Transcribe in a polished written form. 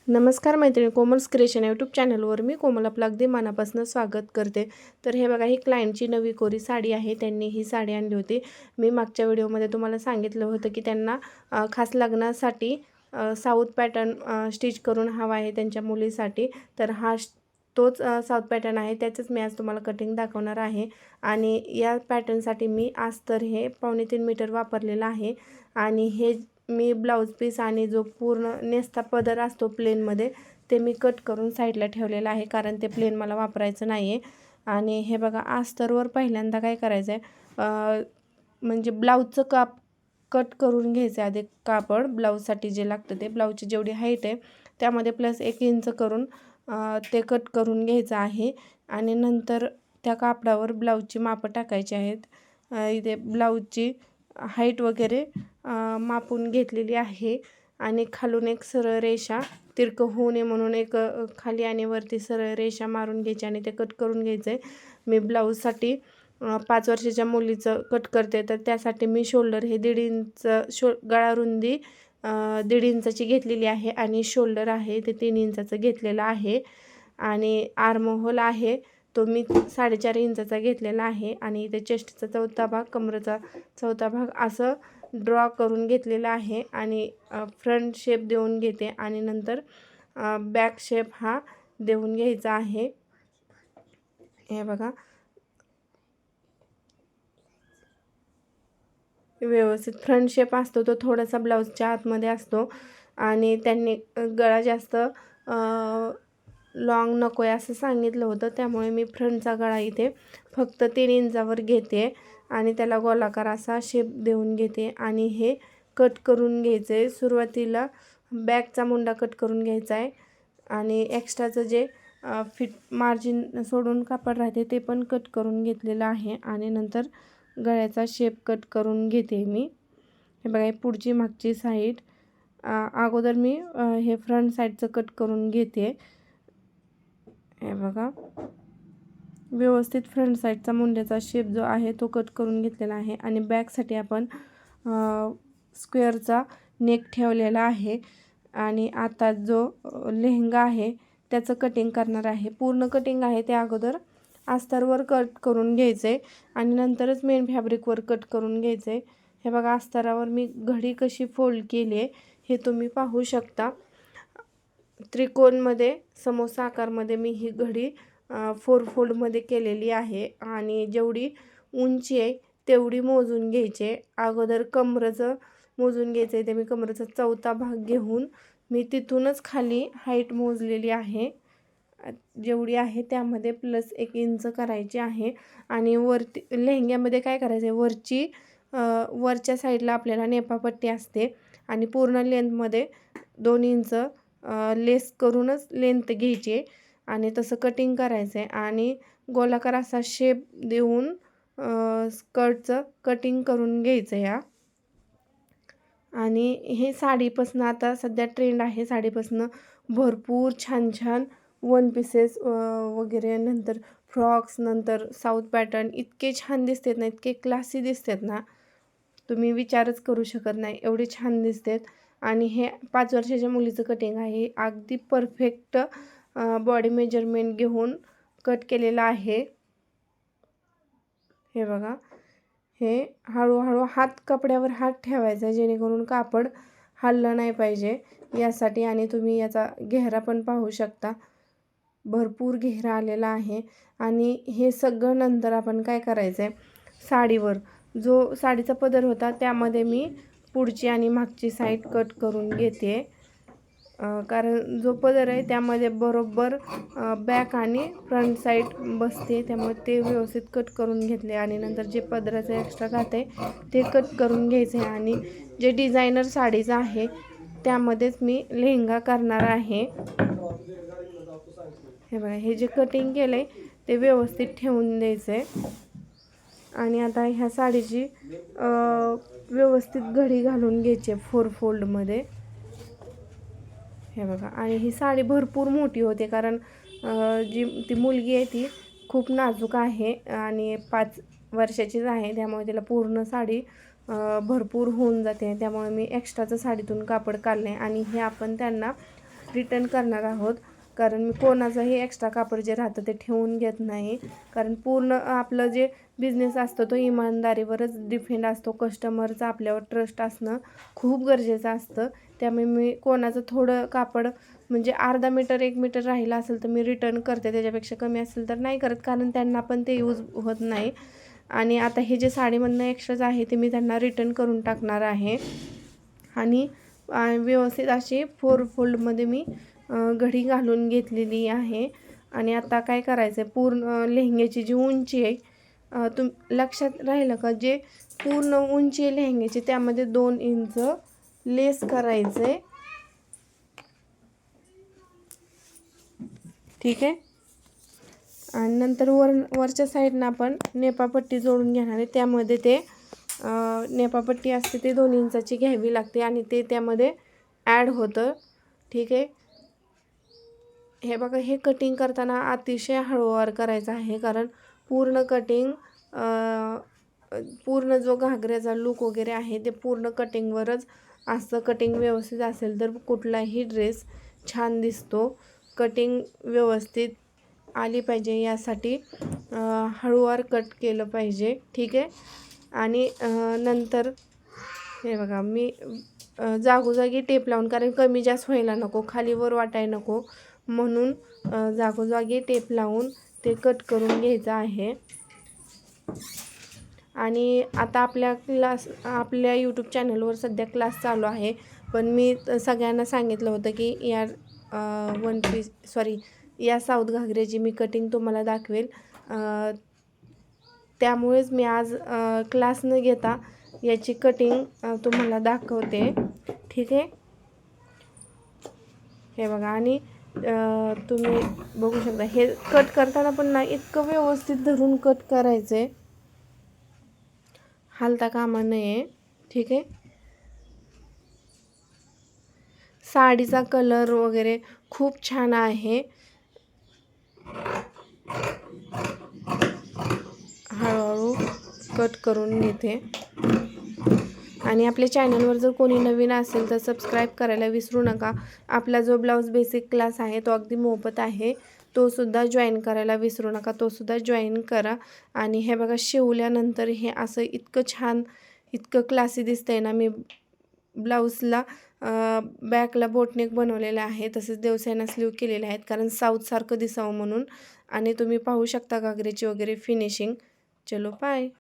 नमस्कार मैत्रिणी, Komal's creation YouTube चॅनलवर मी कोमल आपलं अगदी मनापासून स्वागत करते. तर हे बघा, ही क्लायंटची नवी कोरी साडी आहे. त्यांनी ही साडी आणली होती. मी मागच्या व्हिडिओमध्ये तुम्हाला सांगितलं होतं की त्यांना खास लग्नासाठी साऊथ पॅटर्न स्टिच करून हवा आहे त्यांच्या मुलीसाठी. तर तोच साऊथ पॅटर्न आहे, त्याचंच मी आज तुम्हाला कटिंग दाखवणार आहे. आणि या पॅटर्नसाठी मी अस्तर हे 3.25 मीटर वापरलेलं आहे. आणि हे मी ब्लाऊज पीस आणि जो पूर्ण नेसता पदर असतो प्लेनमध्ये ते मी कट करून साईडला ठेवलेला आहे, कारण ते प्लेन मला वापरायचं नाही आहे. आणि हे बघा, अस्तरवर पहिल्यांदा काय करायचं आहे, म्हणजे ब्लाऊजचं कट करून घ्यायचं आहे. आधी कापड ब्लाऊजसाठी जे लागतं ते ब्लाऊजची जेवढी हाईट आहे त्यामध्ये प्लस 1 इंच करून ते कट करून घ्यायचं आहे. आणि नंतर त्या कापडावर ब्लाऊजची मापं टाकायची आहेत. इथे ब्लाऊजची हाईट वगैरे मापून घेतलेली आहे. आणि खालून एक सरळ रेषा, तिरकं होऊ नये म्हणून एक खाली आणि वरती सरळ रेषा मारून घ्यायची आणि ते कट करून घ्यायचं आहे. मी ब्लाऊजसाठी 5 वर्षाच्या मुलीचं कट करते, तर त्यासाठी मी शोल्डर हे 1.5 इंच गळा रुंदी 1.5 इंचाची घेतलेली आहे. आणि शोल्डर आहे ते 3 इंचाचं घेतलेलं आहे. आणि आर्महोल आहे तो मी 4.5 इंचाचा घेतलेला आहे. आणि इथे चेस्टचा चौथा भाग, कमरेचा चौथा भाग असं ड्रॉ करून घेतलेला आहे. आणि फ्रंट शेप देऊन घेते आणि नंतर बॅक शेप हा देऊन घ्यायचा आहे. हे बघा, व्यवस्थित फ्रंट शेप असतो तो थोडासा ब्लाऊजच्या आतमध्ये असतो. आणि त्यांनी गळा जास्त लॉंग नको आहे असं सांगितलं होतं, त्यामुळे मी फ्रंटचा गळा इथे फक्त 3 इंचावर घेते आणि त्याला गोलाकार असा शेप देऊन घेते. आणि हे कट करून घ्यायचं आहे. सुरुवातीला बॅकचा मुंडा कट करून घ्यायचा आहे आणि एक्स्ट्राचं जे फिट मार्जिन सोडून कापड राहते ते पण कट करून घेतलेलं आहे. आणि नंतर गळ्याचा शेप कट करून घेते मी. हे बघा, पुढची मागची साईड अगोदर मी हे फ्रंट साईडचं कट करून घेते. हे बघा, व्यवस्थित फ्रंट साईडचा मुंड्याचा शेप जो आहे तो कट करून घेतलेला आहे. आणि बॅकसाठी आपण स्क्वेअरचा नेक ठेवलेला आहे. आणि आता जो लेहंगा आहे त्याचं कटिंग करणार आहे. पूर्ण कटिंग आहे ते अगोदर अस्तरवर कट करून घ्यायचं आहे आणि नंतरच मेन फॅब्रिकवर कट करून घ्यायचं आहे. हे बघा, अस्तरावर मी घडी कशी फोल्ड केली आहे हे तुम्ही पाहू शकता. त्रिकोणमध्ये, समोसा आकारमध्ये मी ही घडी 4 फोल्डमध्ये केलेली आहे. आणि जेवढी उंची आहे तेवढी मोजून घ्यायची. अगोदर कमरेचं मोजून घ्यायचं आहे. ते मी कमरेचा चौथा भाग घेऊन मी तिथूनच खाली हाईट मोजलेली आहे. जेवढी आहे त्यामध्ये प्लस 1 इंच करायची आहे. आणि वरती लेहंग्यामध्ये काय करायचं आहे, वरच्या साईडला आपल्याला नेपापट्टी असते आणि पूर्ण लेंथमध्ये 2 इंच लेस करूनच लेंथ घ्यायची आणि तसं कटिंग करायचं आहे. आणि गोलाकार असा शेप देऊन स्कर्टचं कटिंग करून घ्यायचं या. आणि हे साडीपासून आता सध्या ट्रेंड आहे, साडीपासून भरपूर छान छान वन पीसेस वगैरे, नंतर फ्रॉक्स, नंतर साऊथ पॅटर्न इतके छान दिसतात ना, इतके क्लासी दिसतात ना, तुम्ही विचारच करू शकत नाही, एवढे छान दिसतात. आणि हे 5 वर्षाच्या मुलीचं कटिंग आहे. अगदी परफेक्ट बॉडी मेजरमेंट घेऊन कट केलेलं आहे. हे बघा, हे हळूहळू कपड्यावर हात ठेवायचा जेणेकरून कापड हललं नाही पाहिजे यासाठी. आणि तुम्ही याचा घेरा पण पाहू शकता, भरपूर घेरा आलेला आहे. आणि हे सगळं नंतर आपण काय करायचं आहे, साडीवर जो साडीचा पदर होता त्यामध्ये मी पुढची आणि मागची साईड कट करून घेते. कारण जो पदर आहे त्यामध्ये बरोबर बॅक आणि फ्रंट साईड बसते, त्यामुळे ते व्यवस्थित कट करून घेतले. आणि नंतर जे पदराचं एक्स्ट्रा राहते ते कट करून घ्यायचं आहे. आणि जे डिझायनर साडीचं आहे त्यामध्येच मी लेहंगा करणार आहे. हे बघा, हे जे कटिंग केलं आहे ते व्यवस्थित ठेवून द्यायचं आहे. आणि आता ह्या साडीची व्यवस्थित घडी घालून घ्यायची 4 फोल्डमध्ये. हे बघा, आणि ही साडी भरपूर मोठी होते कारण ती मुलगी आहे ती खूप नाजूक आहे आणि 5 वर्षाचीच आहे, त्यामुळे तिला पूर्ण साडी भरपूर होऊन जाते. त्यामुळे मी एक्स्ट्राचं साडीतून कापड काढलं आहे. आणि हे आपण त्यांना रिटर्न करणार आहोत, कारण मी कोणाचंही एक्स्ट्रा कापड जे राहतं ते ठेवून घेत नाही. कारण पूर्ण आपलं जे बिझनेस असतो तो इमानदारीवरच डिपेंड असतो. कस्टमरचा आपल्यावर ट्रस्ट असणं खूप गरजेचं असतं. त्यामुळे मी कोणाचं थोडं कापड म्हणजे अर्धा मीटर 1 मीटर राहिलं असेल तर मी रिटर्न करते, त्याच्यापेक्षा कमी असेल तर नाही करत, कारण त्यांना पण ते यूज होत नाही. आणि आता हे जे साडीमधनं एक्स्ट्राच आहे ते मी त्यांना रिटर्न करून टाकणार आहे. आणि व्यवस्थित अशी 4 फोल्डमध्ये मी घडी घालून घेतलेली आहे. आणि आता काय करायचं आहे, पूर्ण लेहंग्याची जी उंची आहे लक्षात राहिलं का, जे पूर्ण उंची आहे लेहंग्याची त्यामध्ये 2 इंच लेस करायचं आहे. ठीक आहे. आणि नंतर वरच्या साईडनं आपण नेपापट्टी जोडून घेणार आहे. त्यामध्ये ते नेपापट्टी असते ते 2 इंचाची घ्यावी लागते आणि ते त्यामध्ये ॲड होतं. ठीक आहे. हे बघा, हे कटिंग करताना अतिशय हळूवार करायचं आहे, कारण पूर्ण कटिंग पूर्ण जो घागऱ्याचा लूक वगैरे आहे ते पूर्ण कटिंगवरच असतं. कटिंग व्यवस्थित असेल तर कुठलाही ड्रेस छान दिसतो. कटिंग व्यवस्थित आली पाहिजे यासाठी हळूवार कट केलं पाहिजे. ठीक आहे. आणि नंतर हे बघा, मी जागोजागी टेप लावून, कारण कमी जास्त व्हायला नको, खालीवर वाटायला नको, म्हणून जागोजागी टेप लावून ते कट करून घ्यायचं आहे. आणि आता आपल्या यूट्यूब चॅनलवर सध्या क्लास चालू आहे, पण मी सगळ्यांना सांगितलं होतं की या साऊथ घागऱ्याची मी कटिंग तुम्हाला दाखवेल. त्यामुळेच मी आज क्लास न घेता याची कटिंग तुम्हाला दाखवते. ठीक आहे. हे बघा, आणि तुम्ही बघू शकता, हे कट करताना पण ना इतकं व्यवस्थित धरून कट करायचं आहे, हालता कामा नये. ठीक आहे. साडीचा कलर वगैरे खूप छान आहे. हळूहळू कट करून घेते. आणि आपल्या चॅनलवर जर कोणी नवीन असेल तर सबस्क्राईब करायला विसरू नका. आपला जो ब्लाऊज बेसिक क्लास आहे तो अगदी मोफत आहे, तोसुद्धा जॉईन करायला विसरू नका, तोसुद्धा जॉईन करा. आणि हे बघा, शिवल्यानंतर हे असं इतकं छान, इतकं क्लासी दिसतंय ना. मी ब्लाऊजला बॅकला बोटनेक बनवलेलं आहे, तसेच देवसाईना स्लीव केलेले आहेत, कारण साऊथसारखं दिसावं म्हणून. आणि तुम्ही पाहू शकता घागऱ्याची वगैरे फिनिशिंग. चलो बाय.